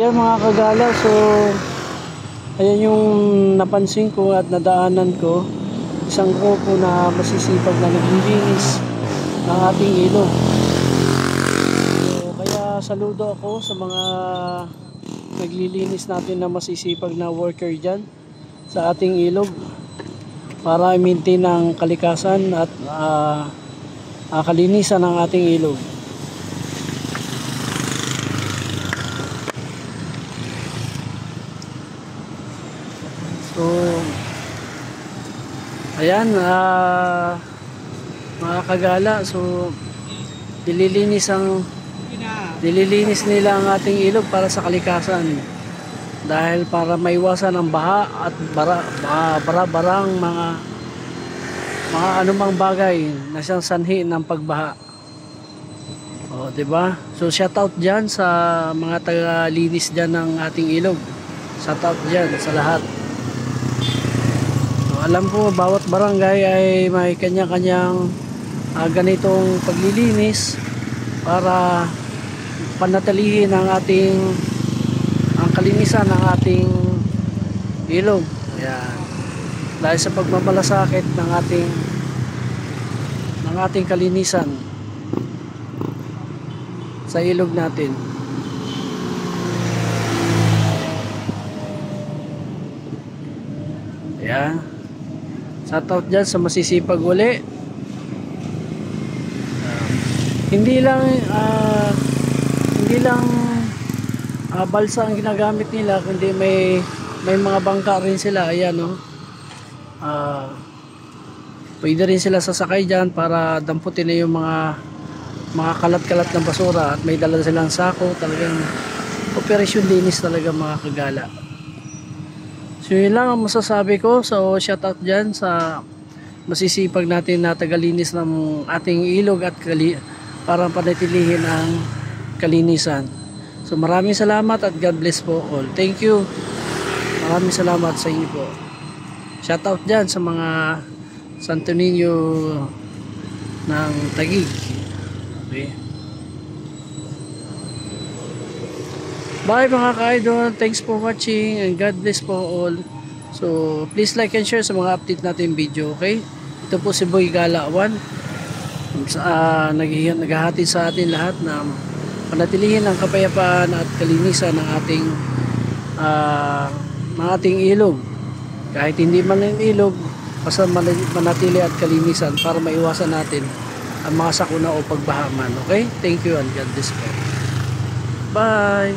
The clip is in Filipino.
ayan mga kagala, so ayan yung napansin ko at nadaanan ko, isang grupo na masisipag na naglilinis ng ating ilog. So kaya saludo ako sa mga naglilinis natin na masisipag na worker dyan sa ating ilog para i-maintain ang kalikasan at kalinisan ng ating ilog. So ayan, mga kagala, so dililinis nila ang ating ilog para sa kalikasan, dahil para maiwasan ang baha at bara-barang mga anumang bagay na siyang sanhi ng pagbaha. O, diba? So shout out dyan sa mga taga-linis dyan ng ating ilog. Shout out dyan sa lahat. So, alam ko bawat barangay ay may kanya-kanyang ganitong paglilinis para panatilihin ang kalinisan ng ating ilog. Ayan. Dahil sa pagmamalasakit ng ating kalinisan sa ilog natin. Ayan. Shout out dyan sa masisipag uli. Hindi lang balsa ang ginagamit nila, kundi may mga bangka rin sila. Ayan, no? Pwede rin sila sasakay dyan para damputin na yung mga kalat-kalat ng basura, at may dala silang sako. Talagang operasyon linis talaga, mga kagala. So yun lang ang masasabi ko. So shout out dyan sa masisipag natin na tagalinis ng ating ilog at para panatilihin ang kalinisan. So maraming salamat at God bless po all. Thank you. Maraming salamat sa inyo po. Shout out dyan sa mga Santo Niño ng Taguig. Okay. Bye mga ka-idol. Thanks for watching and God bless po all. So please like and share sa mga update natin video. Okay. Ito po si Boy Gala 1. Naghahati sa atin lahat na panatilihin ang kapayapaan at kalinisan ng ating ilog. Kahit hindi man ang ilog, basta manatili at kalinisan para maiwasan natin ang mga sakuna o pagbahaman. Okay? Thank you and God bless po. Bye!